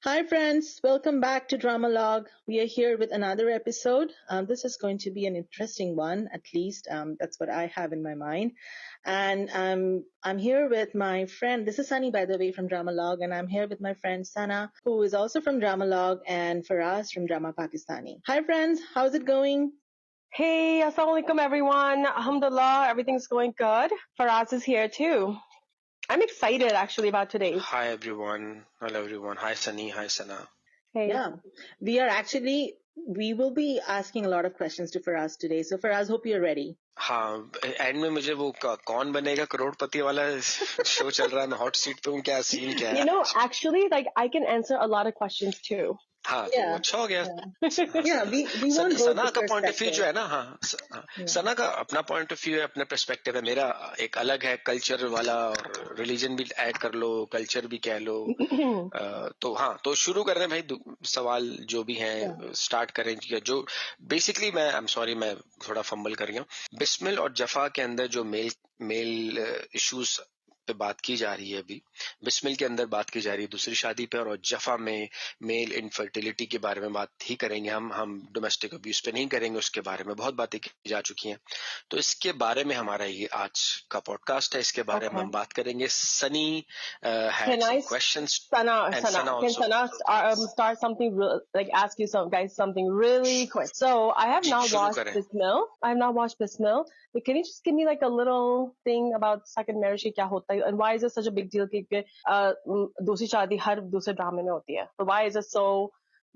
Hi, friends. Welcome back to Drama Log. We are here with another episode. This is going to be an interesting one, at least. That's what I have in my mind. And I'm here with my friend. This is Sunny, by the way, from Drama Log, and I'm here with my friend Sana, who is also from Drama Log, and Faraz from Drama Pakistani. Hi, friends. How's it going? Hey, assalamu alaikum everyone. Alhamdulillah, everything's going good. Faraz is here too. I'm excited actually about today's. Hi everyone. Hello everyone. Hi Sunny. Hi Sana. Hey. Yeah, we will be asking a lot of questions to Faraz today. So, Faraz, hope you're ready. हाँ and में मुझे वो कौन बनेगा करोड़पति वाला show चल रहा है मैं हॉट सीट पे हूँ क्या सीन क्या है You know, actually, like I can answer a lot of questions too. हाँ तो वो अच्छा हो गया Yeah, we want both Sana the का पॉइंट ऑफ व्यू जो perspective. है ना हाँ सना का अपना पॉइंट ऑफ व्यू है अपना पर्सपेक्टिव है मेरा एक अलग है कल्चर वाला और रिलीजन भी ऐड कर लो कल्चर भी कह लो तो हाँ तो शुरू कर रहे हैं भाई सवाल जो भी हैं स्टार्ट करें जो बेसिकली मैं आई एम सॉरी मैं थोड़ा फंबल कर रही हूँ बिस्मिल और जफा के अंदर जो मेल इश्यूज पे बात की जा रही है अभी बिस्मिल के अंदर बात की जा रही है दूसरी शादी पे और जफा में मेल इनफर्टिलिटी के बारे में बात ही करेंगे हम डोमेस्टिक अब्यूज पे नहीं करेंगे उसके बारे में बहुत बातें की जा चुकी हैं तो इसके बारे में हमारा ये आज का पॉडकास्ट है इसके बारे में हम बात करेंगे Sunny Can had I, some questions Sana, and Sana, Sana can also Sana start something like ask you some guys something really quick? So I have ji not शुरू watched करें Bismil. I have not watched Bismil. But can you just give me like a little thing about second marriage क्या होता है and why is it such a big deal कि दूसरी शादी हर दूसरे ड्रामे में होती है? So why is it so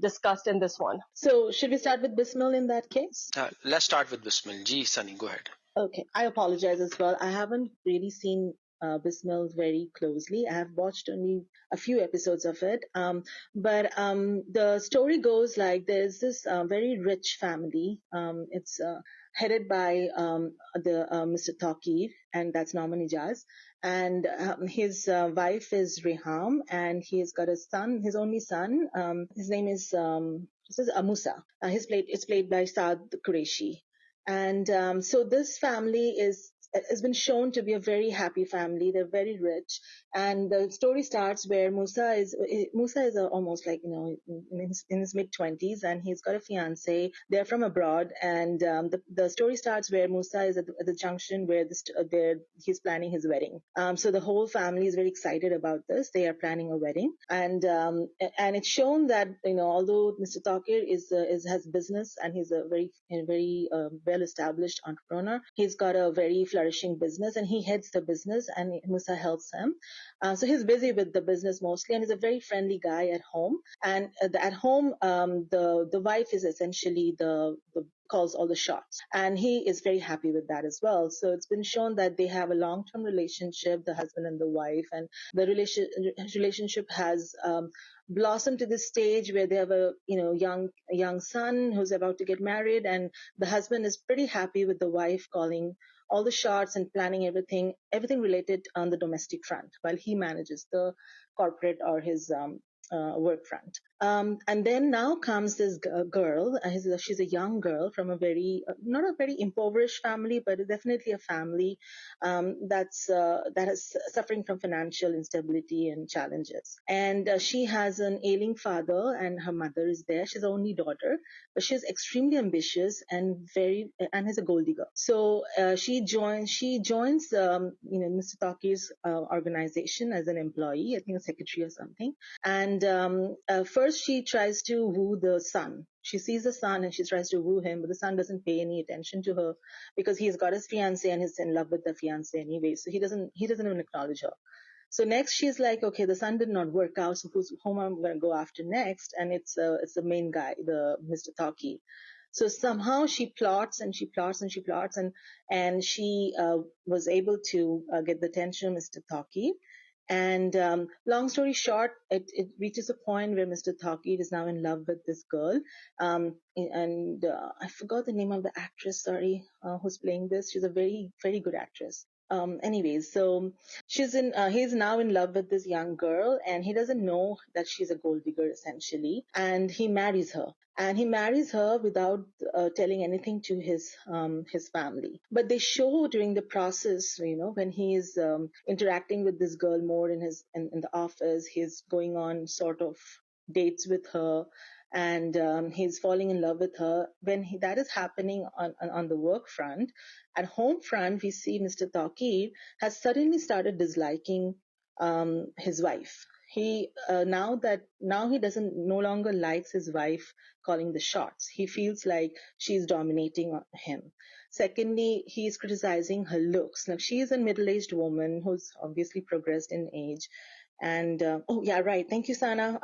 discussed in this one? So, should we start with Bismil in that case? let's start with Bismil ji Sunny go ahead Okay, I apologize as well. I haven't really seen Bismil very closely. I have watched only a few episodes of it. But the story goes like there's this very rich family. It's headed by the Mr. Taukeer, and that's Nauman Ejaz. And his wife is Reham, and he's got a son, his only son. His name is this is Moosa. It's played by Saad Qureshi. And so this family has been shown to be a very happy family. They're very rich, and the story starts where Musa is almost like in his mid 20s, and he's got a fiance. They're from abroad, and the story starts where Musa is at the junction where he's planning his wedding. So the whole family is very excited about this. They are planning a wedding, and it's shown that although Mr. Taukeer has business and he's a very well established entrepreneur, he's got a very flourishing business and he heads the business and Musa helps him. So he's busy with the business mostly and he's a very friendly guy at home. And at home, the wife is essentially the calls all the shots, and he is very happy with that as well. So it's been shown that they have a long-term relationship, the husband and the wife, and the relationship has blossomed to this stage where they have a young son who's about to get married, and the husband is pretty happy with the wife calling all the shots and planning everything related on the domestic front, while he manages the corporate or his work front. And then now comes this girl. She's a young girl from not a very impoverished family, but definitely a family that is suffering from financial instability and challenges. And she has an ailing father, and her mother is there. She's the only daughter, but she's extremely ambitious and is a gold digger. So she joins Mr. Taki's organization as an employee, I think a secretary or something. And first she tries to woo the son. She sees the son and she tries to woo him, but the son doesn't pay any attention to her because he's got his fiance and he's in love with the fiance anyway. So he doesn't even acknowledge her. So next she's like, okay, the son did not work out, so whom I'm going to go after next? And it's the main guy, the Mr. Taki. So somehow she plots and she plots and she plots and she was able to get the attention of Mr. Taki. And long story short, it reaches a point where Mr. Taukeer is now in love with this girl. And I forgot the name of the actress, sorry, who's playing this. She's a very, very good actress. Anyways, so he's now in love with this young girl and he doesn't know that she's a gold digger essentially. And he marries her. And he marries her without telling anything to his family. But they show during the process, when he is interacting with this girl more in the office, he's going on sort of dates with her, and he's falling in love with her. When that is happening on the work front, at home front, we see Mr. Taukeer has suddenly started disliking his wife. He now he doesn't no longer likes his wife calling the shots. He feels like she's dominating him. Secondly, he is criticizing her looks. Now, she is a middle-aged woman who's obviously progressed in age. And oh yeah, right. Thank you, Sana.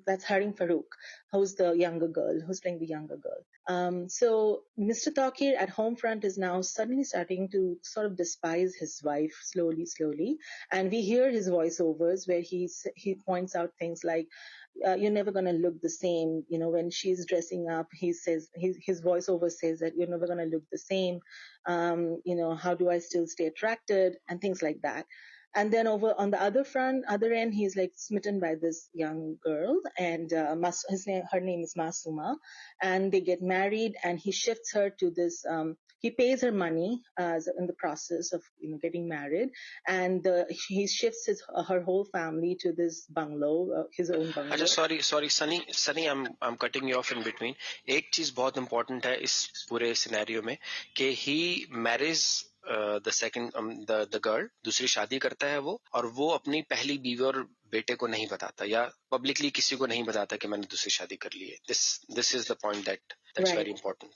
That's Hareem Farooq, who's the younger girl, who's playing the younger girl. So Mr. Taukeer at home front is now suddenly starting to sort of despise his wife slowly, and we hear his voiceovers where he points out things like, "You're never going to look the same." You know, when she's dressing up, he says his voiceover says that you're never going to look the same. You know, how do I still stay attracted and things like that. And then over on the other end, he's like smitten by this young girl, and her name is Masooma, and they get married, and he shifts her to this. He pays her money in the process of getting married, and he shifts her whole family to this bungalow, his own bungalow. अच्छा sorry Sunny I'm cutting you off in between. एक चीज बहुत important है इस पूरे scenario में कि he marries the second the girl, दूसरी शादी करता है वो, और वो अपनी पहली बीवी और बेटे को नहीं बताता या पब्लिकली किसी को नहीं बताता कि मैंने दूसरी शादी कर ली है. This is the point that's Right. very important.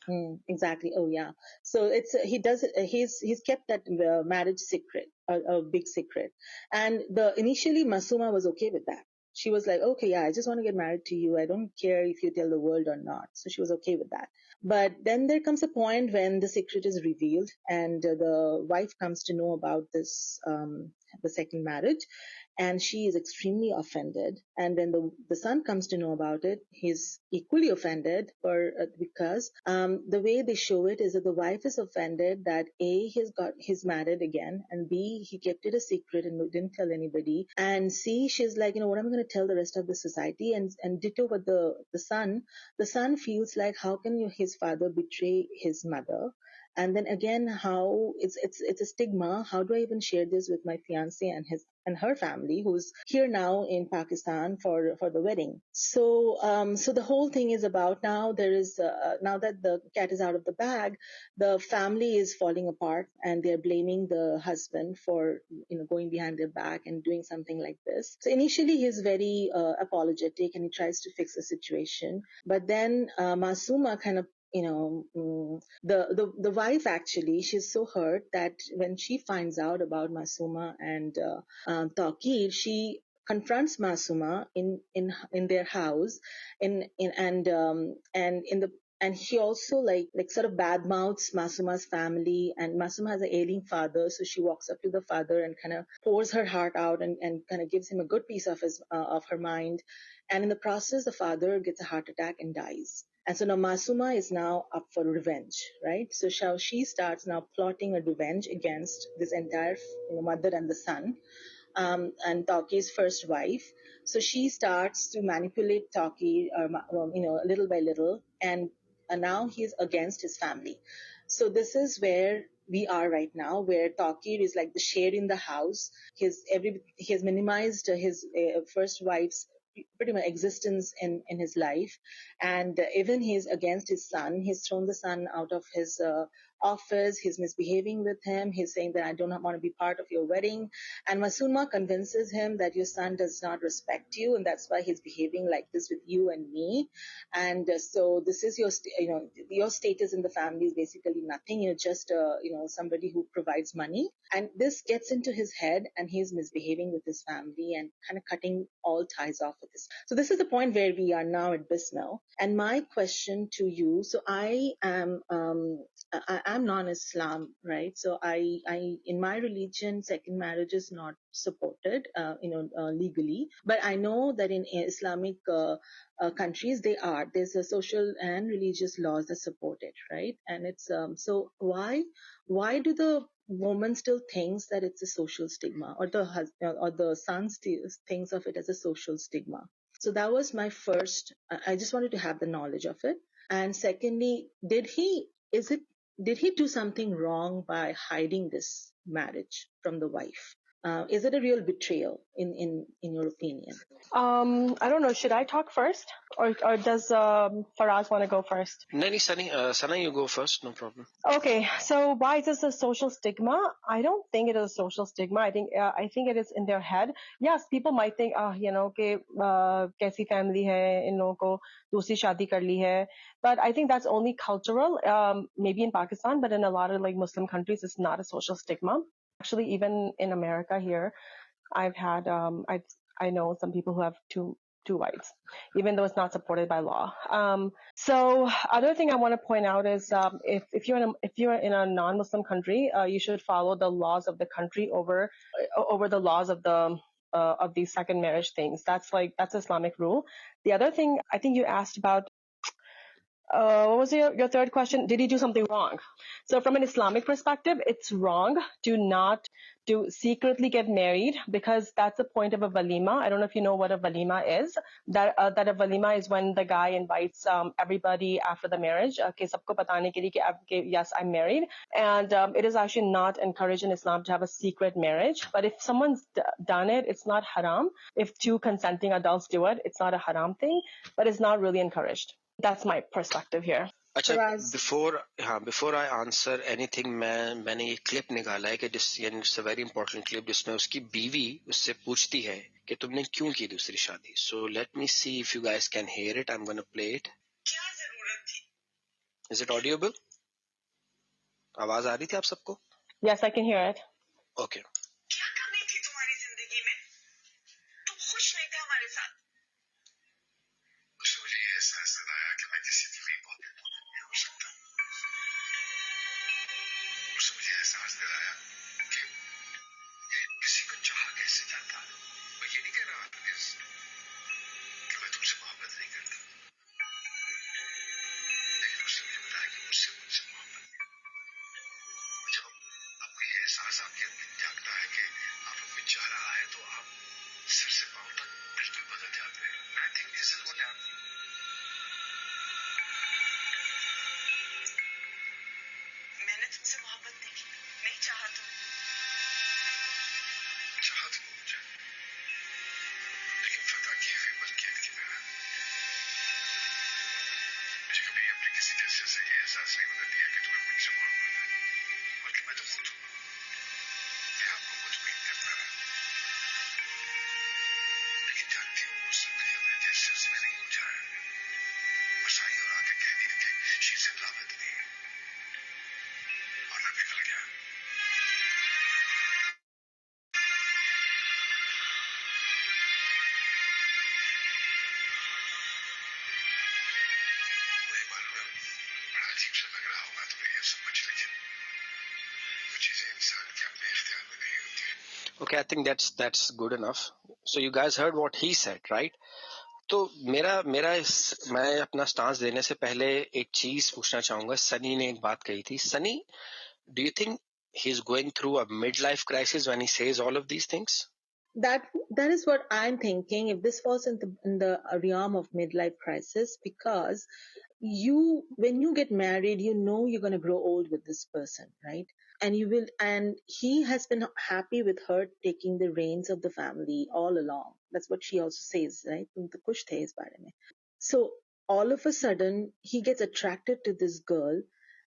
Exactly. Oh yeah. So it's he's kept that marriage secret, a big secret. And initially Masooma was okay with that. She was like, okay, yeah, I just want to get married to you. I don't care if you tell the world or not. So she was okay with that. But then there comes a point when the secret is revealed, and the wife comes to know about this, the second marriage, and she is extremely offended. And when the son comes to know about it, he's equally offended because the way they show it is that the wife is offended that A, he's married again, and B, he kept it a secret and didn't tell anybody, and C, she's like, what am I going to tell the rest of the society? And ditto with the son feels like, how can his father betray his mother? And then again, how it's a stigma. How do I even share this with my fiance and her family, who's here now in Pakistan for the wedding? So the whole thing is about now. There is now that the cat is out of the bag, the family is falling apart, and they're blaming the husband for going behind their back and doing something like this. So initially, he's very apologetic, and he tries to fix the situation, but then Masooma kind of the wife, actually, she's so hurt that when she finds out about Masooma and Taukeer, she confronts Masooma in their house, and in the and he also like sort of badmouths Masooma's family, and Masooma has an ailing father, so she walks up to the father and kind of pours her heart out, and kind of gives him a good piece of her mind, and in the process the father gets a heart attack and dies. And so now Masooma is now up for revenge, right? So she starts now plotting a revenge against this entire mother and the son, and Taukeer's first wife. So she starts to manipulate Taukeer, little by little, and now he's against his family. So this is where we are right now, where Taukeer is like the shade in the house. He has minimized his first wife's pretty much existence in his life, and even he's against his son. He's thrown the son out of his office. He's misbehaving with him. He's saying that I don't want to be part of your wedding, and Masooma convinces him that your son does not respect you, and that's why he's behaving like this with you and me. And so this is your status in the family is basically nothing. You're just somebody who provides money. And this gets into his head, and he's misbehaving with his family and kind of cutting all ties off with this. So this is the point where we are now at Bismil. And my question to you: so I am I'm non-Islam, right? So I in my religion, second marriage is not supported, legally. But I know that in Islamic countries, there's a social and religious laws that support it, right? And it's so why do the woman still thinks that it's a social stigma, or the husband or the son still thinks of it as a social stigma? So that was my first. I just wanted to have the knowledge of it. And secondly, did he do something wrong by hiding this marriage from the wife? Is it a real betrayal in your opinion? I don't know. Should I talk first, or does Faraz want to go first? नहीं Sunny, Sana, you go first, no problem. Okay, so why is this a social stigma? I don't think it is a social stigma. I think it is in their head. Yes, people might think, कि कैसी family है, इन लोगों को दूसरी शादी कर ली है. But I think that's only cultural. Maybe in Pakistan, but in a lot of like Muslim countries, it's not a social stigma. Actually, even in America here, I've had I know some people who have two wives, even though it's not supported by law. So other thing I want to point out is if you're in a non-Muslim country, you should follow the laws of the country over the laws of these second marriage things. That's Islamic rule. The other thing I think you asked about, what was your third question? Did he do something wrong? So from an Islamic perspective, it's wrong to secretly get married, because that's the point of a walima. I don't know if you know what a walima is. That a walima is when the guy invites everybody after the marriage, कि सबको बताने के लिए कि yes, I'm married. And it is actually not encouraged in Islam to have a secret marriage. But if someone's done it, it's not haram. If two consenting adults do it, it's not a haram thing, but it's not really encouraged. That's my perspective here. अच्छा, Faraz. Before I answer anything, मैंने ये clip निकाला है कि it's a very important clip, जिसमें उसकी बीवी उससे पूछती है कि तुमने क्यों की दूसरी शादी. So let me see if you guys can hear it. I am gonna play it. क्या जरूरत थी? Is it audible? आवाज आ रही थी आप सबको? Yes, I can hear it. Okay. क्या करनी थी तुम्हारी जिंदगी में? तुम खुश नहीं थे हमारे साथ. मुझे ये एहसास आया कि मैं किसी की भी बहुत नहीं हो सकता. मुझे एहसास दिलाया कि किसी को चाह कैसे जाता. मैं ये नहीं कह रहा कि मैं तुमसे मोहब्बत नहीं करता, लेकिन उसने मुझे बताया कि मुझसे मोहब्बत नहीं. जब आपको ये एहसास आपके अंदर जागता है कि आपको कोई चाह रहा है, तो आप सिर से पांव तक बिल्कुल बदल जाते हैं. I think this is what happened. मैंने तुमसे मोहब्बत नहीं चाहा. चाहत मुझे, लेकिन फता की हुई मलकियत की तरह. मुझे कभी अपने किसी जैसे से ये एहसास नहीं होने दिया कि तुम्हें मुझसे मोहब्बत है, बल्कि मैं तो खुद हूँ कि आपको मुतमईन करता रहा. लेकिन जानती हूँ उसने मुझे अपने जेस्चर्स में नहीं उलझाया. बस आई और आके कह दिया कि she is in love with me, और मैं पिघल गया. Okay, I think that's good enough. So you guys heard what he said, right? तो मैं अपना स्टांस देने से पहले एक चीज पूछना चाहूंगा. सनी ने एक बात कही थी. Sunny, do you think he's going through a midlife crisis when he says all of these things? That is what I'm thinking. If this falls in the realm of midlife crisis, because when you get married, you know you're going to grow old with this person, right? And he has been happy with her taking the reins of the family all along. That's what she also says, right? "तुम तो खुश थे इस बारे में." So all of a sudden he gets attracted to this girl,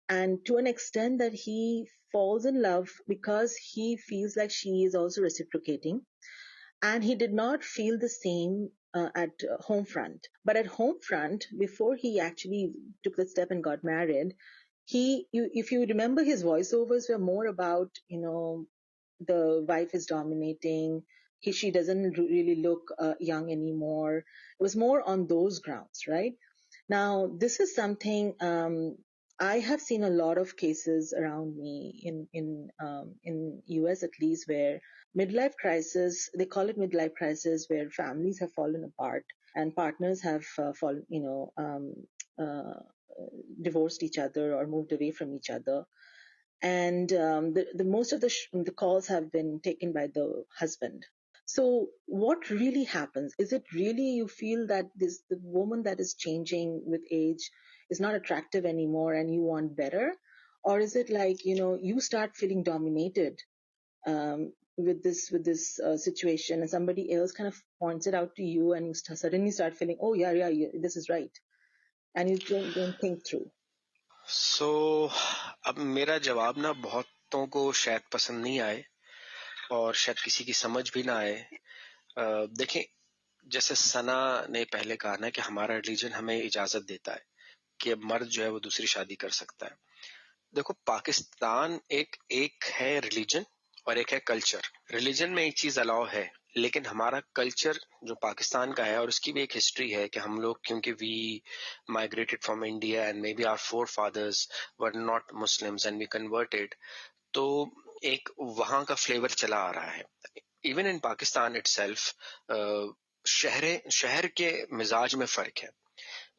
and to an extent that he falls in love because he feels like she is also reciprocating. And he did not feel the same at Homefront. But at Homefront, before he actually took the step and got married, if you remember, his voiceovers were more about, the wife is dominating. She doesn't really look young anymore. It was more on those grounds, right? Now, this is something I have seen a lot of cases around me in US at least, where midlife crisis, they call it midlife crisis, where families have fallen apart and partners have uh, divorced each other or moved away from each other. And the most of the calls have been taken by the husband. So what really happens? Is it really you feel that the woman that is changing with age is not attractive anymore and you want better? Or is it like, you start feeling dominated with this situation, and somebody else kind of points it out to you, and you suddenly start feeling, oh yeah, this is right, and you don't think through. So अब मेरा जवाब ना बहुतों को शायद पसंद नहीं आए और शायद किसी की समझ भी ना आए। देखें, जैसे सना ने पहले कहा ना कि हमारा रिलीजन हमें इजाजत देता है कि मर्द जो है वो दूसरी शादी कर सकता है। देखो, पाकिस्तान एक है रिलीजन और एक है कल्चर। रिलीजन में एक चीज अलाउ है, लेकिन हमारा कल्चर जो पाकिस्तान का है, और उसकी भी एक हिस्ट्री है कि हम लोग, क्योंकि we migrated from India and maybe our forefathers were not Muslims and we converted, तो एक वहां का फ्लेवर चला आ रहा है। इवन इन पाकिस्तान इटसेल्फ शहर के मिजाज में फर्क है।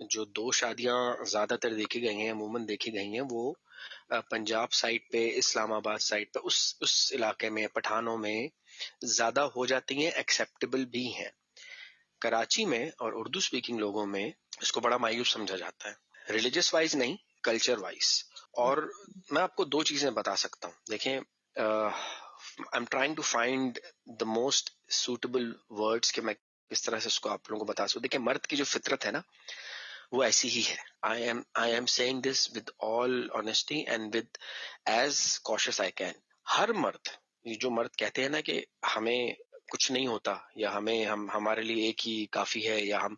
जो दो शादियां ज्यादातर देखी गई हैं, अमूमन देखी गई हैं, वो पंजाब साइड पे, इस्लामाबाद साइड पे, उस इलाके में, पठानों में ज्यादा हो जाती हैं, एक्सेप्टेबल भी हैं। कराची में और उर्दू स्पीकिंग लोगों में इसको बड़ा मायूस समझा जाता है, रिलीजियस वाइज नहीं, कल्चर वाइज। और मैं आपको दो चीजें बता सकता हूँ। देखें, I am trying to find the most suitable words कि मैं किस तरह से इसको आप लोगों को बता सकूं। देखिए, मर्द की जो फितरत है ना, वो ऐसी ही है। I am saying this with all honesty and with as cautious I can. हर मर्द, ये जो मर्द कहते हैं ना कि हमें कुछ नहीं होता, या हम हमारे लिए एक ही काफी है, या हम,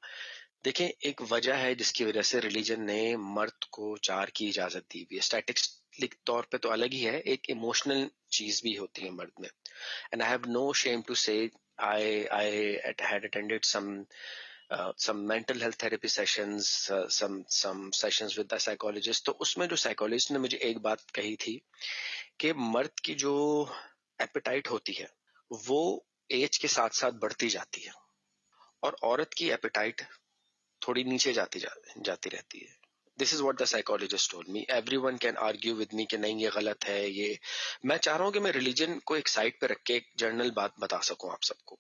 देखें, एक वजह है जिसकी वजह से रिलीजन ने मर्द को 4 की इजाजत दी हुई है। स्टैटिस्टिक तौर पे तो अलग ही है, एक इमोशनल चीज भी होती है मर्द में। And I have no shame to say I had attended some mental health therapy sessions, some sessions with the psychologist. तो उसमें जो साइकोलॉजिस्ट ने मुझे एक बात कही थी कि मर्द की जो एपेटाइट होती है वो एज के साथ साथ बढ़ती जाती है, और औरत की एपेटाइट थोड़ी नीचे जाती रहती है। This is what the psychologist told me. Everyone can argue with me कि नहीं, ये गलत है। ये मैं चाह रहा हूँ कि मैं रिलीजन को एक साइड पे रख के एक जनरल बात बता सकूं आप सबको।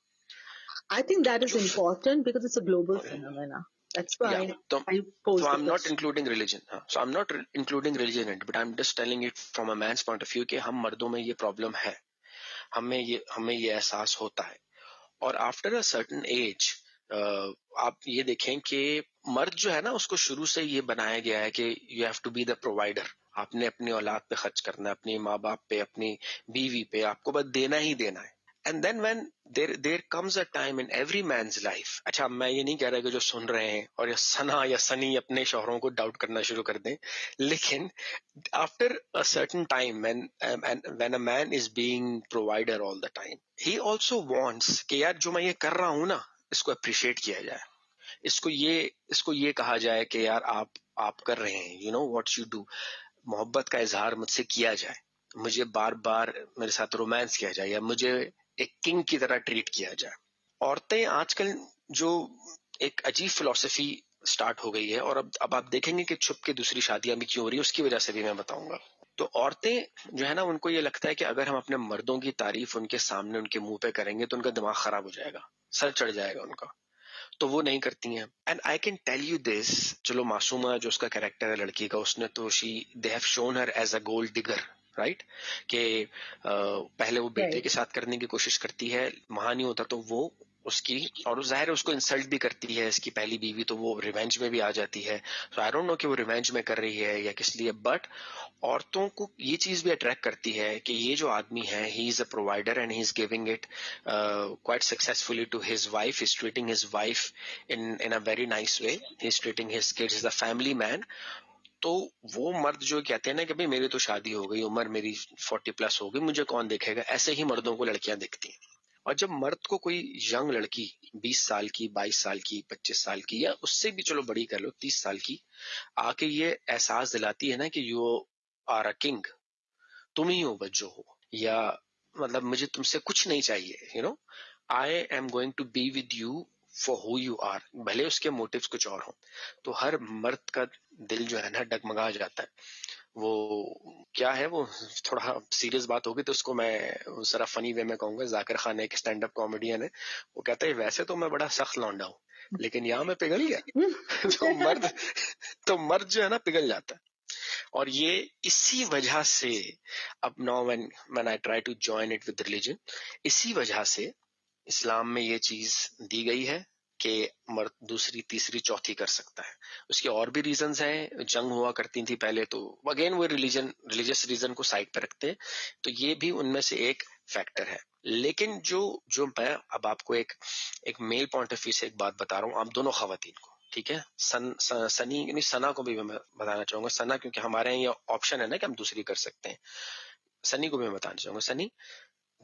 I think that is important because it's a global phenomena. That's why I posed the question. I'm not including religion. So I'm not including religion in it, but I'm just telling it from a man's point of view कि हम मर्दों में ये problem है, हमें ये एहसास होता है। और आफ्टर अ सर्टेन एज आप ये देखें कि मर्द जो है ना, उसको शुरू से ये बनाया गया है कि you have to be the provider. आपने अपनी औलाद पे खर्च करना है, अपनी माँ बाप पे, अपनी बीवी पे, आपको बस देना ही देना है। And then when there comes a time in every man's life. अच्छा, मैं ये नहीं कह रहा कि जो सुन रहे हैं और या सना या सनी अपने शौहरों को डाउट करना शुरू कर दें, लेकिन after a certain time when a man is being provider all the time, he also wants कि यार जो मैं ये कर रहा हूं ना, इसको अप्रिशिएट किया जाए, इसको ये कहा जाए कि यार आप कर रहे हैं, you know what you do. मोहब्बत का इजहार मुझसे किया जाए, मुझे बार बार मेरे साथ रोमांस किया जाए, या मुझे एक किंग की तरह ट्रीट किया जाए। औरतें आजकल जो एक अजीब फिलॉसफी स्टार्ट हो गई है, और अब आप देखेंगे कि छुप के दूसरी शादियां भी क्यों हो रही है, उसकी वजह से भी मैं बताऊंगा। तो औरतें जो है ना, उनको ये लगता है कि अगर हम अपने मर्दों की तारीफ उनके सामने, उनके मुंह पे करेंगे तो उनका दिमाग खराब हो जाएगा, सर चढ़ जाएगा उनका, तो वो नहीं करती हैं। And I can tell you this, चलो मासूमा जो उसका कैरेक्टर है लड़की का, उसने तो they have shown her as a gold digger, right, कि पहले वो बेटे के साथ करने की कोशिश करती है, वहां नहीं होता तो वो उसकी, और जाहिर है उसको इंसल्ट भी करती है, इसकी पहली बीवी, तो वो रिवेंज में भी आ जाती है। सो आई डोंट नो कि वो रिवेंज में कर रही है या किस लिए, बट औरतों को ये चीज भी अट्रैक्ट करती है कि ये जो आदमी है, he is a provider and he is giving it quite successfully to his wife, is treating his wife in a very nice way, he is treating his kids, is a family man। तो वो मर्द जो कहते हैं ना कि भाई मेरी तो शादी हो गई, उम्र मेरी 40 प्लस हो गई, मुझे कौन देखेगा, ऐसे ही मर्दों को लड़कियां दिखती हैं। और जब मर्द को कोई यंग लड़की 20 साल की, 22 साल की, 25 साल की, या उससे भी चलो बड़ी कर लो, 30 साल की, आके ये एहसास दिलाती है ना कि यू आर अ किंग, तुम ही हो बस जो हो, या मतलब मुझे तुमसे कुछ नहीं चाहिए, you know, I am going to be with you for who you are, भले उसके मोटिव्स कुछ और हो। तो हर मर्द का दिल जो है ना डगमगा जाता है। वो क्या है, वो थोड़ा सीरियस बात होगी तो उसको मैं जरा फनी वे में कहूंगा। जाकिर खान एक स्टैंड अप कॉमेडियन है, वो कहता है वैसे तो मैं बड़ा सख्त लौंडा हूँ, लेकिन यहाँ मैं पिघल गया। तो मर्द जो है ना पिघल जाता है। और ये इसी वजह से अब now when I try to join it with religion, इसी वजह से इस्लाम में ये चीज दी गई है कि मर्द दूसरी तीसरी चौथी कर सकता है। उसके और भी रीजंस हैं, जंग हुआ करती थी पहले, तो अगेन वो रिलीजियस रीजन को साइड पे रखते हैं, तो ये भी उनमें से एक फैक्टर है। लेकिन जो जो मैं अब आपको एक मेल पॉइंट ऑफ व्यू से एक बात बता रहा हूँ, आप दोनों खवातीन को, ठीक है, सनी यानी सना को भी मैं बताना चाहूंगा, सना क्योंकि हमारे यहाँ ये ऑप्शन है ना कि हम दूसरी कर सकते हैं, सनी को भी मैं बताना चाहूंगा, सनी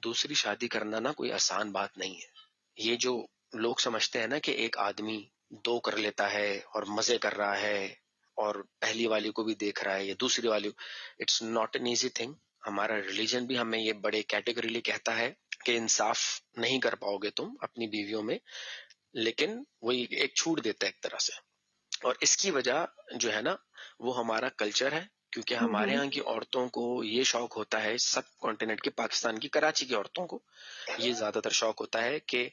दूसरी शादी करना ना कोई आसान बात नहीं है। ये जो लोग समझते हैं ना कि एक आदमी दो कर लेता है और मजे कर रहा है और पहली वाली को भी देख रहा है या दूसरी वाली, it's not an easy thing. हमारा रिलीजन भी हमें ये बड़े कैटेगरीली कहता है कि इंसाफ नहीं कर पाओगे तुम अपनी बीवियों में, लेकिन वही एक छूट देता है एक तरह से। और इसकी वजह जो है ना वो हमारा कल्चर है, क्योंकि हमारे यहाँ की औरतों को ये शौक होता है, सब कॉन्टिनेंट के, पाकिस्तान की कराची की औरतों को ये ज्यादातर शौक होता है कि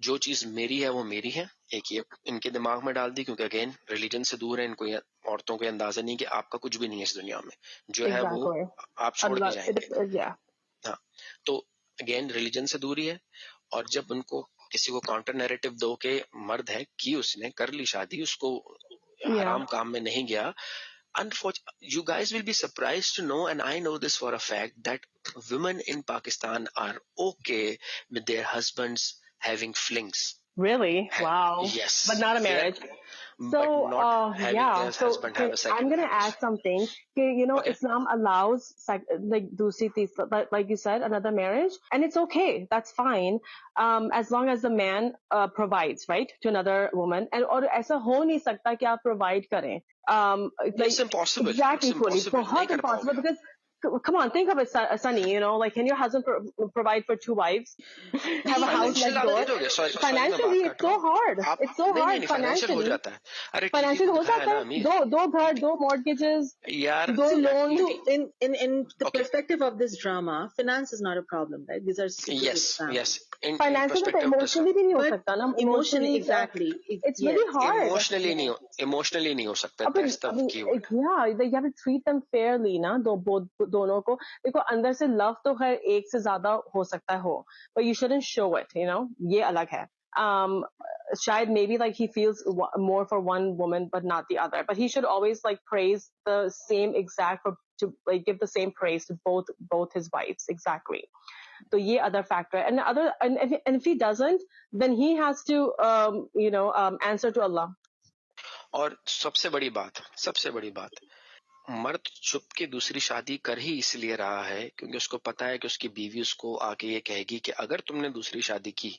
जो चीज मेरी है वो मेरी है। एक ये इनके दिमाग में डाल दी, क्योंकि अगेन रिलीजन से दूर है, इनको औरतों को अंदाजा नहीं कि आपका कुछ भी नहीं है इस दुनिया में, जो है वो Exactly. आप छोड़ के Allah, जाएंगे। yeah. हाँ, तो अगेन रिलीजन से दूरी है। और जब उनको किसी को काउंटर नैरेटिव दो के मर्द है कि उसने कर ली शादी, उसको Yeah. हराम काम में नहीं गया, you guys will be surprised to know, and I know this for a fact, that women in Pakistan are okay with their husbands having flings. Really? Wow. Yes. But not a marriage. But So, not having yeah. their So, husband have a I'm second gonna marriage. add something. Okay, Okay. Islam allows like dusri tisra, like you said, another marriage, and it's okay. That's fine, as long as the man provides, right, to another woman. And or ऐसा हो नहीं सकता कि आप provide करें. Like It's impossible. exactly, It's fully. impossible. नहीं बहुत कर impossible पाओगे। because. Come on, think of it, Sunny. Like, can your husband provide for two wives? Have a house financial next आप door? दे दोगे? सॉरी मैं Financially, बात it's काट रहा so हूँ। hard. आप It's so नहीं नहीं hard नहीं फाइनेंशियल हो financially. जाता है। अरे टीवी Financially में हो दिखाया है जाता ना है. अमीर दो घर, दो mortgages, यार दो यार loans. So, TV. in the okay, perspective of this drama, finance is not a problem, right? These are secret with yes the family. Yes, in Financially तो पर्सपेक्टिव ऑफ दिस, emotionally भी नहीं हो But सकता ना. emotionally, Emotionally, exactly. it's Yes. really hard. Yes. Emotionally नहीं हो सकता, I mean, that's the keyword. yeah, you have to treat them fairly ना, दोनों को. देखो अंदर से love तो खैर एक से ज्यादा हो सकता हो, but you shouldn't show it, ये अलग है. Shayad maybe like he feels more for one woman but not the other, but he should always like praise the same exact to like give the same praise to both his wives exactly. So ye other factor, and if he doesn't, then he has to answer to Allah. और सबसे बड़ी बात, मर्द छुप के दूसरी शादी कर ही इसलिए रहा है क्योंकि उसको पता है कि उसकी बीवी उसको आके ये कहेगी कि अगर तुमने दूसरी शादी की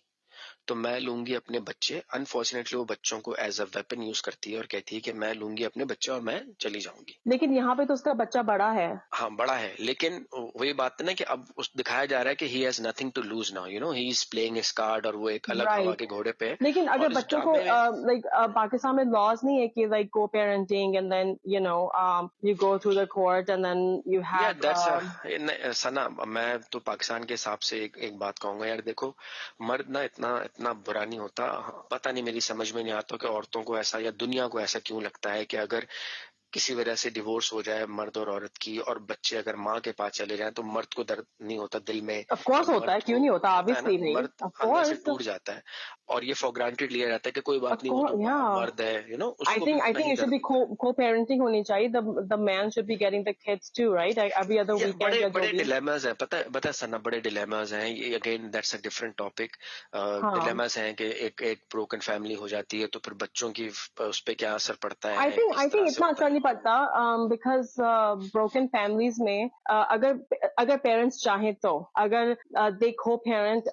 तो मैं लूंगी अपने बच्चे। अनफॉर्चुनेटली वो बच्चों को एज अ वेपन यूज करती है और कहती है कि मैं लूंगी अपने बच्चे और मैं चली जाऊंगी। लेकिन यहाँ पे तो उसका बच्चा बड़ा है. हाँ बड़ा है, लेकिन वही बात है ना कि अब उस दिखाया जा रहा है कि he has nothing to lose now, he is playing his card, और वो एक अलग हवा राइट. के घोड़े पे है। लेकिन अगर और इस बच्चों को ड्रामे में लाइक पाकिस्तान में लॉज नहीं है कि लाइक को parenting and then you go through the court and then you या हैव. दैट्स सना, मैं तो पाकिस्तान के हिसाब से एक बात कहूंगा यार, देखो मर्द ना इतना इतना बुरा नहीं होता। पता नहीं, मेरी समझ में नहीं आता कि औरतों को ऐसा या दुनिया को ऐसा क्यों लगता है कि अगर किसी वजह से डिवोर्स हो जाए मर्द और औरत की और बच्चे अगर माँ के पास चले जाएं तो मर्द को दर्द नहीं होता दिल में, ऑफ कोर्स और होता है, मर्द क्यों को नहीं होता, होता है ना, ऑब्वियसली भाई, मर्द ऑफ अंदर से कोर्स. टूट जाता है और ये फॉर ग्रांटेड लिया जाता है कि कोई Of बात नहीं, वो तो course, yeah. मर्द है, I उसको भी think I उतना think ही it should दर्द be होता है। co-parenting होनी चाहिए. The man should be getting the kids too, right? Like every other ये weekend बड़े या जो बड़े भी. डिलेमास हैं, पता है सना, बड़े डिलेमास हैं ये, again that's a different topic. हाँ. डिलेमास हैं कि एक ब्रोकन फैमिली हो जाती है तो फिर बच्चों की उस पे क्या असर पड़ता I है, think किस तरह से इतना होता असर है। नहीं पड़ता because broken families में अगर parents चाहें तो अगर they co-parent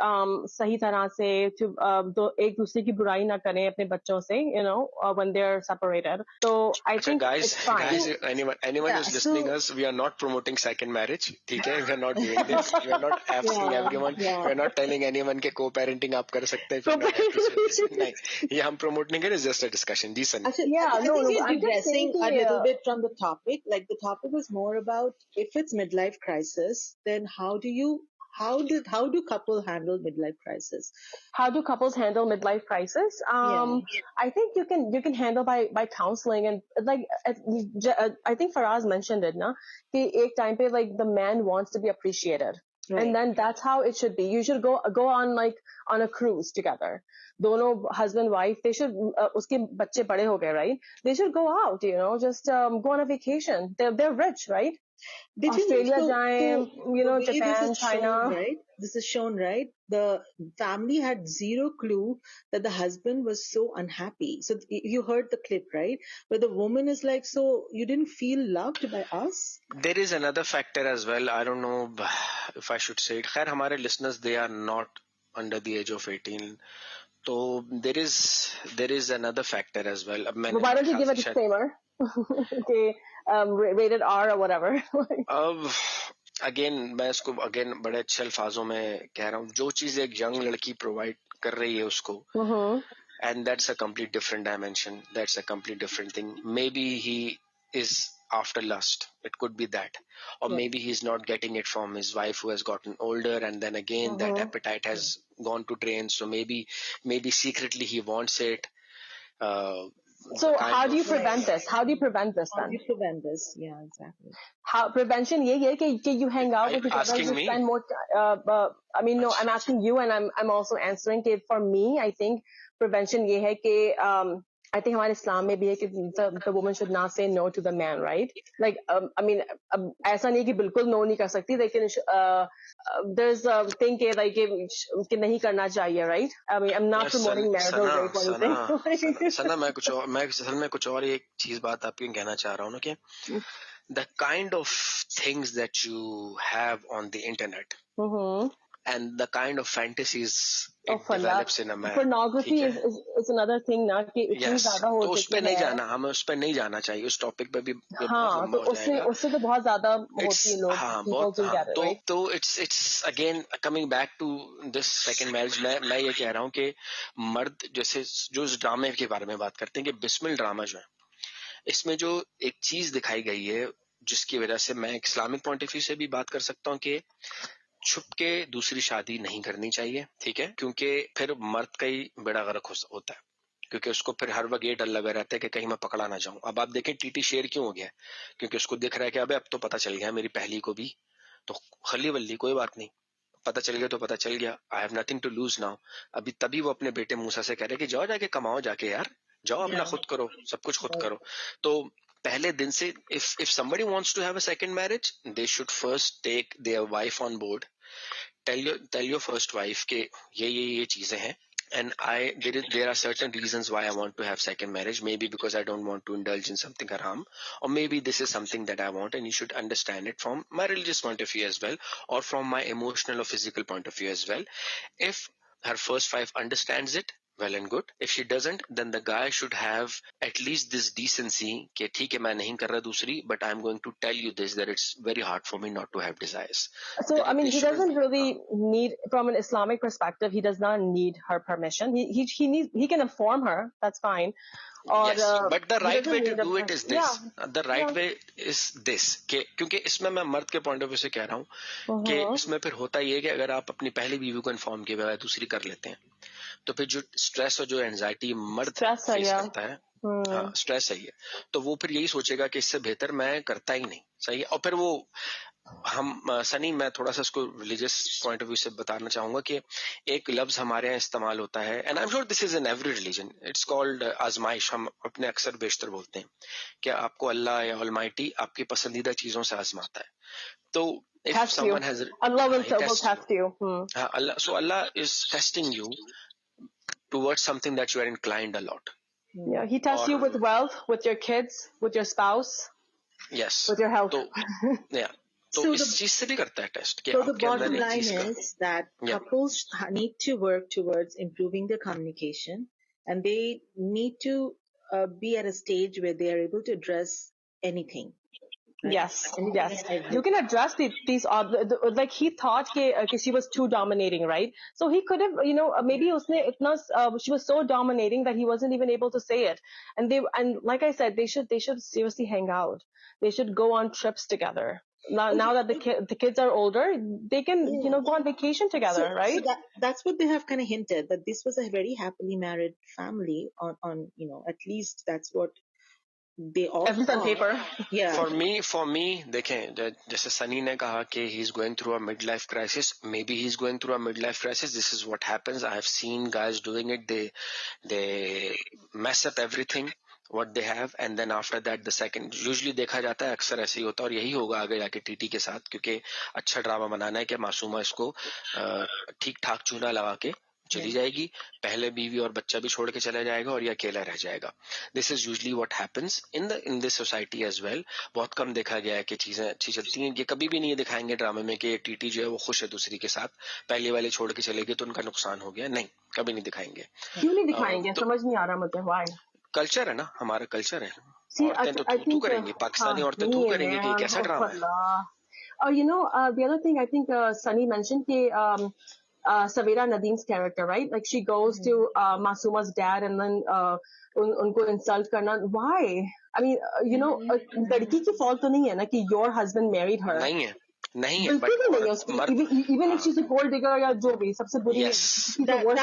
सही तरह से तो एक दूसरे की बुराई ना करें अपने बच्चों से when they're separated, so I अच्छा think guys, it's fine. anyone Yeah. who's listening us, we are not promoting second marriage, ठीक है? We are not doing this. We are not asking Yeah. everyone. Yeah. We are not telling anyone के co-parenting आप कर सकते हैं if you're not happy with this. नहीं, ये हम promote नहीं करें, just a discussion. Ji Sunny. Actually, Yeah, I no, think we're I'm just saying digressing a कि little bit from the topic. Like the topic was more about if it's midlife crisis, then how do you how do couple handle midlife crisis? How do couples handle midlife crisis? Yeah. I think you can handle by counseling, and like I think Faraz mentioned it, na? कि एक time पे like the man wants to be appreciated, Right. and then that's how it should be. You should go on like on a cruise together. दोनों husband wife they should उसके बच्चे बड़े हो गए, right? They should go out, just go on a vacation. They're rich, right? Did you Australia so जाएं, the way Japan, this is China. shown, right? This is shown, right? The family had zero clue that the husband was so unhappy. So you heard the clip, right? Where the woman is like, so you didn't feel loved by us? There is another factor as well. I don't know if I should say it. खैर हमारे listeners, they are not under the age of 18. So there is another factor as well. अब मैंने Why don't you मेरे give a ख्याल से शायद disclaimer? Okay, rated R or whatever. अब again मैं इसको अगेन बड़े अच्छे अल्फाजों में कह रहा हूँ, जो चीज एक यंग लड़की प्रोवाइड कर रही है उसको, and that's a complete different dimension, that's a complete different thing. Maybe he is after lust, it could be that, or maybe he's not getting it from his wife who has gotten older, and then again that appetite has gone to drain, so maybe secretly he wants it. So how do you prevent this? How do you prevent this How then? do you prevent this? Yeah, exactly. How prevention यही है कि you hang out Are you together, asking you me? spend more I mean no, I'm asking you, and I'm also answering कि for me I think prevention ये है कि I think हमारे इस्लाम में भी है कि the woman should not say no to the man, right? Like I mean ऐसा नहीं कि बिल्कुल no नहीं कर सकती, लेकिन there's a thing कि like कि नहीं करना चाहिए, right? I mean I'm not promoting marital rape or anything. सना मैं असल में कुछ और एक चीज बात आपको कहना चाह रहा हूँ ना कि the kind of things that you have on the internet and the kind of fantasies it develops in a man. Pornography is another thing ना कि इतनी Yes, ज़्यादा हो तो उस चुकी पे नहीं है. जाना, हमें उस पे नहीं जाना चाहिए, उस टॉपिक पे भी बहुत हाँ, लंबा तो हो जाएगा. उससे तो बहुत ज़्यादा होती है लोग. हाँ People बहुत, do हाँ, get it, right? तो it's again coming back to this second marriage. मैं ये कह रहा हूँ कि मर्द जैसे जो इस ड्रामे के बारे में बात करते हैं कि बिस्मिल ड्रामा जो है, इसमें जो एक चीज दिखाई गई है जिसकी वजह से मैं इस्लामिक पॉइंट ऑफ व्यू से भी बात कर सकता हूँ कि छुप के दूसरी शादी नहीं करनी चाहिए, ठीक है, क्योंकि फिर मर्द का ही बेड़ा गर्क होता है, क्योंकि उसको फिर हर वक्त ये डर लगा रहता है कि कहीं मैं पकड़ा ना जाऊं. अब आप देखें टीटी शेर क्यों हो गया, क्योंकि उसको दिख रहा है कि अबे अब तो पता चल गया मेरी पहली को भी, तो खली वल्ली कोई बात नहीं, पता चल गया तो पता चल गया, I have nothing to lose now. अभी तभी वो अपने बेटे मूसा से कह रहे कि जाओ जाके कमाओ, जाके यार जाओ, अपना खुद करो, सब कुछ खुद करो. तो पहले दिन से if somebody wants to have a second marriage, they should first take their wife on board. Tell your first wife के ये चीजें हैं, and there are certain reasons why I want to have second marriage. Maybe because I don't want to indulge in something haram, or maybe this is something that I want, and you should understand it from my religious point of view as well, or from my emotional or physical point of view as well. If her first wife understands it, well and good. If she doesn't, then the guy should have at least this decency कि ठीक है मैं नहीं कर रहा दूसरी, but I'm going to tell you this, that it's very hard for me not to have desires. So I mean he doesn't really need, from an Islamic perspective, he does not need her permission. He can inform her, that's fine. Or, yes, but the right way to do it is this. Yeah. The right way is this कि क्योंकि इसमें मैं मर्द के point of view से कह रहा हूँ कि इसमें फिर होता ये है कि अगर आप अपनी पहली बीवी को इन्फॉर्म किए बगैर दूसरी कर लेते हैं, तो फिर जो स्ट्रेस और जो एंजाइटी मर्द फेस करता है, हाँ स्ट्रेस है ये, तो वो फिर यही सोचेगा कि इससे बेहतर मैं करता ही नहीं, सही है. और फिर वो हम सनी, मैं थोड़ा सा इसको रिलीजियस पॉइंट ऑफ व्यू से बताना चाहूंगा कि एक लफ्ज हमारे यहाँ इस्तेमाल होता है, and I am sure this is in every religion, it's called आजमाइश. हम अपने अक्सर बेशतर बोलते हैं कि आपको अल्लाह या ऑलमाइटी आपकी पसंदीदा चीजों से आजमाता है. तो if someone has Allah will test you. So Allah is testing you towards something that you are inclined a lot. Yeah, he tests you with wealth, with your kids, with your spouse. Yes. With your health. Yeah. तो इस चीज से भी करता है test कि so the आपके अंदर bottom एक line चीज का. is that couples need to work towards improving their communication, and they need to be at a stage where they are able to address anything. Right? Yes. You can address these like he thought that she was too dominating, right? So he could have, maybe usne itna she was so dominating that he wasn't even able to say it. And like I said, they should seriously hang out. They should go on trips together. now that the kids are older, they can go on vacation together, right? So that's what they have kind of hinted, that this was a very happily married family on at least that's what they all At least on thought. paper. Yeah. For me देखें जैसे सनी ने कहा कि he is going through a midlife crisis, maybe he is going through a midlife crisis. This is what happens. I have seen guys doing it. They mess up everything what they have, and then after that the second usually देखा जाता है अक्सर ऐसे ही होता है, और यही होगा आगे जाके टीटी के साथ, क्योंकि अच्छा ड्रामा बनाना है कि मासूमा इसको ठीक ठाक चूना लगा के चली जाएगी, पहले बीवी और बच्चा भी छोड़ के चला जाएगा और ये अकेला रह जाएगा. This is usually what happens in this society as well. बहुत कम देखा गया है कि चीजें अच्छी चलती हैं. ये कभी भी नहीं दिखाएंगे ड्रामे में कि टीटी जो है वो खुश है दूसरी के साथ, पहले वाले छोड़ के चले गए तो उनका नुकसान हो गया. नहीं, कभी नहीं दिखाएंगे. क्यों नहीं दिखाएंगे? समझ नहीं आ रहा मुझे. व्हाई? कल्चर है ना, हमारा कल्चर है. See, औरतें तो I तू think करेंगी, पाकिस्तानी औरतें तू करेंगी कि कैसा ड्रामा है. Or the other thing I think Sunny mentioned कि Savera Nadeem's character, right? Like she goes to Masooma's dad and then उनको insult करना. Why? I mean, लड़की की fault तो नहीं है ना कि your husband married her. नहीं है, नहीं है. बिल्कुल भी नहीं है उसकी. Even if she's a gold digger या जो भी, सबसे बुरी है. That was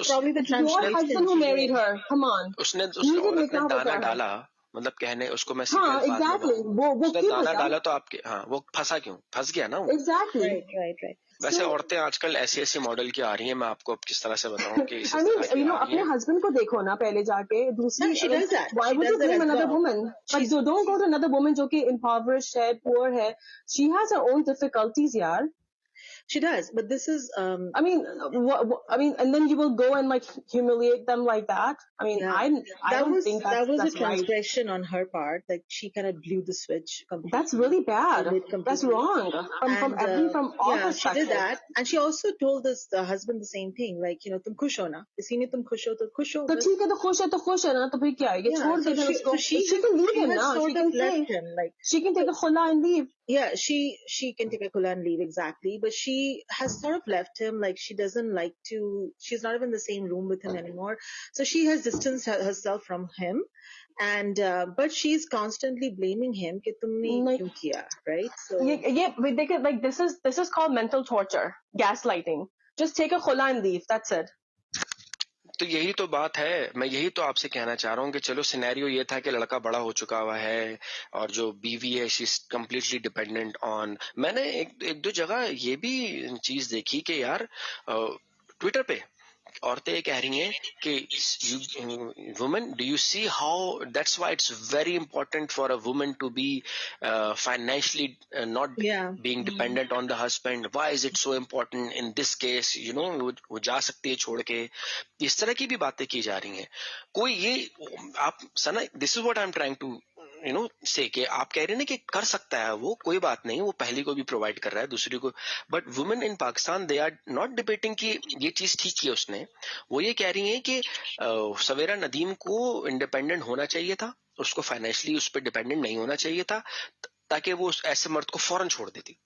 probably the translation. Your husband who married her. Come on. उसने औरत ने दाना डाला, मतलब कहने उसको मैं exactly. वो उसने दाना डाला तो आपके वो फंस गया ना वो. Exactly. Right. वैसे औरतें आजकल ऐसी मॉडल की आ रही हैं, मैं आपको अब किस तरह से बताऊं कि I mean, अपने हस्बैंड को देखो ना पहले जाके. दूसरी, she does that. Why would you blame another woman? But don't go to another woman जो कि impoverished है, poor है. She has her own difficulties, यार. She does, but this is I mean, and then you will go and like humiliate them like that. I mean, I don't think that was that's a transgression on her part. Like she kind of blew the switch completely. That's really bad. That's wrong. From all perspectives. She did that, and she also told this husband the same thing. Like तुम खुश हो ना, इसीलिए तुम खुश हो तो खुश हो. तो ठीक है, तो खुश है ना, तो फिर क्या है? ये छोड़ देना उसको. She can leave him now. She can left him. Like she can take a khula and leave. Yeah, she can take a khula and leave, exactly, but she has sort of left him. Like she doesn't like to. She's not even in the same room with him anymore. So she has distanced herself from him, and but she's constantly blaming him कि तुमने क्यों किया, right? So yeah, but they could, like this is called mental torture, gaslighting. Just take a khula and leave. That's it. तो यही तो बात है. मैं यही तो आपसे कहना चाह रहा हूँ कि चलो सिनेरियो ये था कि लड़का बड़ा हो चुका हुआ है और जो बीवी है she is completely dependent on. मैंने एक दो जगह ये भी चीज देखी कि यार ट्विटर पे औरतें ये कह रही हैं कि women, do you see how that's why it's very important for a woman to be financially not being dependent on the husband. Why is it so important in this case, वो जा सकती है छोड़ के. इस तरह की भी बातें की जा रही हैं. कोई ये आप Sana, this is what I am trying to say कि आप कह रहे हैं ना कि कर सकता है वो, कोई बात नहीं, वो पहली को भी प्रोवाइड कर रहा है दूसरी को. But women in Pakistan they are not debating कि ये चीज ठीक की उसने. वो ये कह रही हैं कि सवेरा नदीम को इंडिपेंडेंट होना चाहिए था, उसको फाइनेंशियली उस पर डिपेंडेंट नहीं होना चाहिए था, ताकि वो ऐसे मर्द को फौरन छोड़ देती.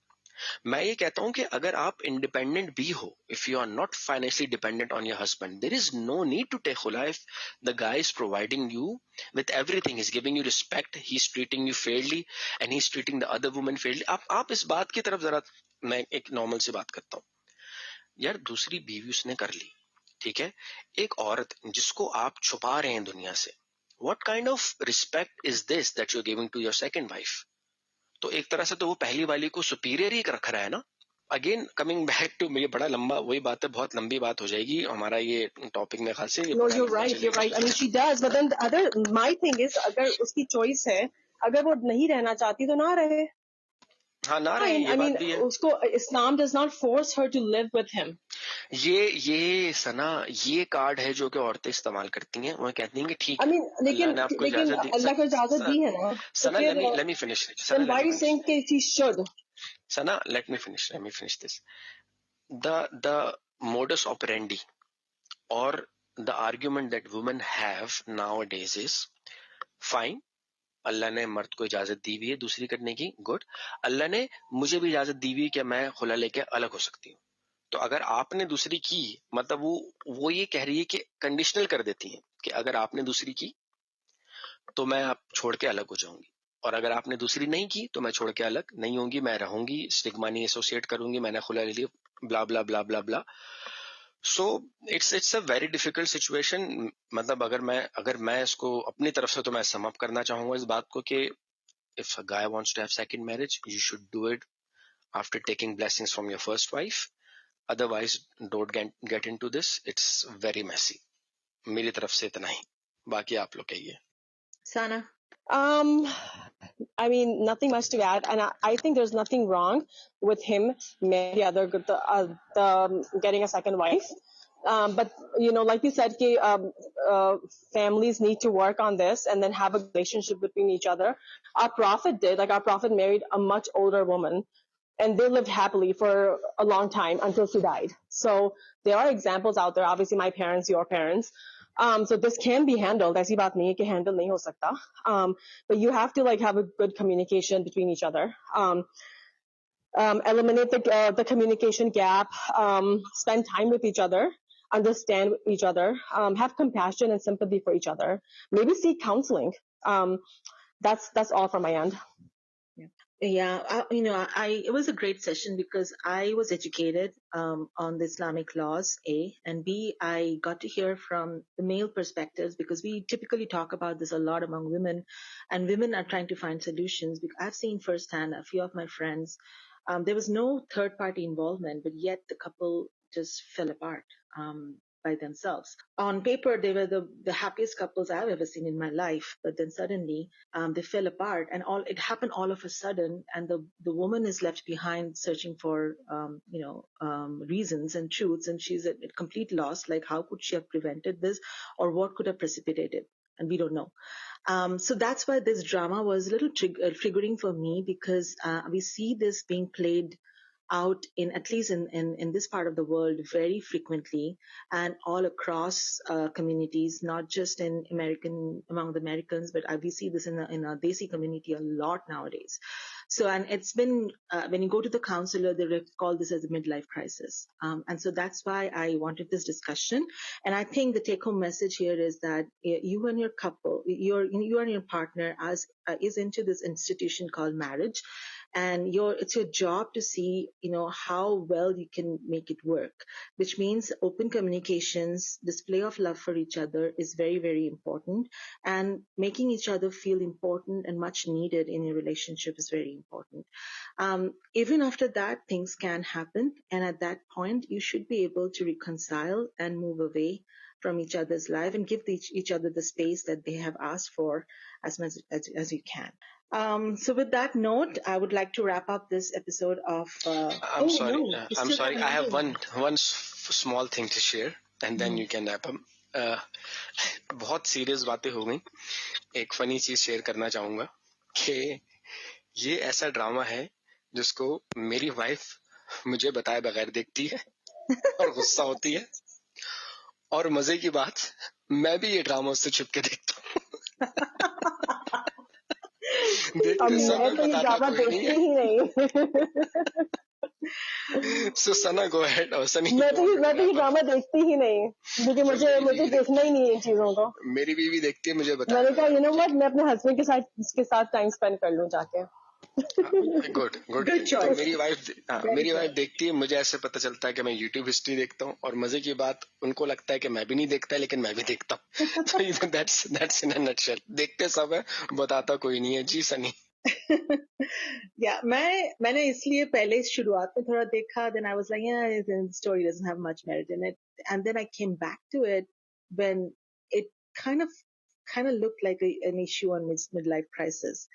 मैं ये कहता हूं कि अगर आप इंडिपेंडेंट भी हो, if you are not financially dependent on your husband, there is no need to take खुला. If the guy is providing you with everything, is giving you respect, he is treating you fairly and he is treating the other women fairly. आप इस बात की तरफ जरा, मैं एक normal सी बात करता हूं यार. दूसरी बीवी उसने कर ली, ठीक है. एक औरत जिसको आप छुपा रहे हैं दुनिया से, what kind of respect is this that you are giving to your second wife? तो एक तरह से तो वो पहली वाली को सुपीरियर ही रख रहा है ना. अगेन कमिंग बैक टू, मेरी बड़ा लंबा वही बात है, बहुत लंबी बात हो जाएगी हमारा ये टॉपिक में खास से. No, you're right. I mean, she does, but then my thing is, अगर उसकी चॉइस है, अगर वो नहीं रहना चाहती तो ना रहे. हाँ, ना रहे. I mean, उसको इस्लाम does not force her to live with him. ये सना, ये कार्ड है जो कि औरतें इस्तेमाल करती हैं. वो कहती हैं कि ठीक है, लेकिन अल्लाह को इजाजत दी है ना. सना, let me finish. Then why are you saying that she should? Sana, let me finish this. The modus operandi or the argument that women have nowadays is fine. अल्लाह ने मर्द को इजाजत दी हुई है दूसरी करने की, गुड. अल्लाह ने मुझे भी इजाजत दी हुई है कि मैं खुला लेके अलग हो सकती हूँ. तो अगर आपने दूसरी की, मतलब वो ये कह रही है कि कंडीशनल कर देती है कि अगर आपने दूसरी की तो मैं आप छोड़ के अलग हो जाऊंगी. और अगर आपने दूसरी नहीं की तो मैं छोड़ के अलग नहीं होंगी, मैं रहूंगी, स्टिग्मा नहीं एसोसिएट करूंगी, मैंने खुला ले लिया, blah blah blah blah blah. So it's a very difficult situation. मतलब अगर मैं इसको अपनी तरफ से तो मैं सम अप करना चाहूंगा इस बात को कि if a guy wants to have second marriage, you should do it after taking blessings from your first wife. Otherwise, don't get into this. It's very messy. मेरी तरफ से इतना ही. बाकी आप लोग कहिए. Sana? I mean, nothing much to add, and I think there's nothing wrong with him marrying getting a second wife. But like you said, families need to work on this and then have a relationship between each other. Our prophet did. Like, our prophet married a much older woman, and they lived happily for a long time until she died. So there are examples out there. Obviously, my parents, your parents. So this can be handled. ऐसी बात नहीं है कि handle नहीं हो सकता. But you have to have a good communication between each other. Eliminate the communication gap. Spend time with each other. Understand each other. Have compassion and sympathy for each other. Maybe seek counseling. That's all from my end. Yeah, it was a great session because I was educated on the Islamic laws, A, and B, I got to hear from the male perspectives because we typically talk about this a lot among women, and women are trying to find solutions. Because I've seen firsthand a few of my friends, there was no third party involvement, but yet the couple just fell apart. By themselves. On paper, they were the happiest couples I've ever seen in my life, but then suddenly they fell apart, and it happened all of a sudden, and the woman is left behind searching for reasons and truths, and she's at complete loss. Like, how could she have prevented this, or what could have precipitated? And we don't know. So that's why this drama was a little triggering for me, because we see this being played out in, at least in this part of the world, very frequently, and all across communities, not just among the Americans, but we see this in a Desi community a lot nowadays. So, and it's been when you go to the counselor, they call this as a midlife crisis, and so that's why I wanted this discussion. And I think the take-home message here is that you and your couple, you and your partner, is into this institution called marriage, and it's your job to see how well you can make it work, which means open communications, display of love for each other is very, very important, and making each other feel important and much needed in your relationship is very important. Even after that, things can happen, and at that point you should be able to reconcile and move away from each other's life and give each other the space that they have asked for as much as you can. So with that note, I would like to wrap up this episode of. I'm sorry. No, I'm sorry. I have one small thing to share, and then you can wrap up. बहुत serious बातें हो गई. एक funny चीज share करना चाहूंगा कि ये ऐसा ड्रामा है जिसको मेरी वाइफ मुझे बताए बगैर देखती है और गुस्सा होती है, और मजे की बात, मैं भी ये ड्रामा उससे छुप के देखता हूँ. देखते समय बताता कोई नहीं है. So Sana, go ahead. Sunny, मैं तो ये ड्रामा देखती ही नहीं, क्योंकि मुझे देखना ही नहीं है इन चीजों को. मेरी बीवी देखती है, मुझे बताया. मैंने कहा मैं अपने हस्बैंड के साथ टाइम स्पेंड कर लूं जाके. Good choice. मेरी वाइफ देखती है, मुझे ऐसे पता चलता है कि मैं YouTube हिस्ट्री देखता हूँ, और मजे की बात, उनको लगता है कि मैं भी नहीं देखता, लेकिन मैं भी देखता हूँ. So that's in a nutshell. देखते सब है, बताता कोई नहीं है. जी सनी. Yeah, मैंने इसलिए पहले शुरुआत में थोड़ा देखा, then I was like, yeah, the story doesn't have much merit in it, and then I came back to it when it kind of looked like an issue on midlife crisis.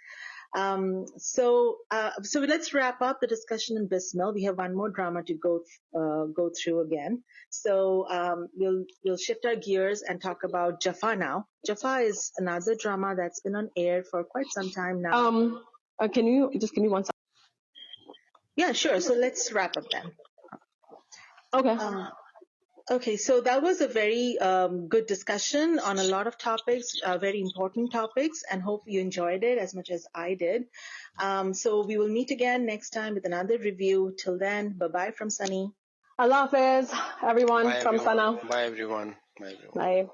So let's wrap up the discussion in Bismil. We have one more drama to go through again. So we'll shift our gears and talk about Jaffa now. Jaffa is another drama that's been on air for quite some time now. Can you just give me 1 second? Yeah, sure. So let's wrap up then. Okay. Okay, so that was a very good discussion on a lot of topics, very important topics, and hope you enjoyed it as much as I did. So we will meet again next time with another review. Till then, bye-bye from Sunny. Allah Hafiz, everyone. Bye, from everyone. Sana. Bye everyone. Bye everyone. Bye.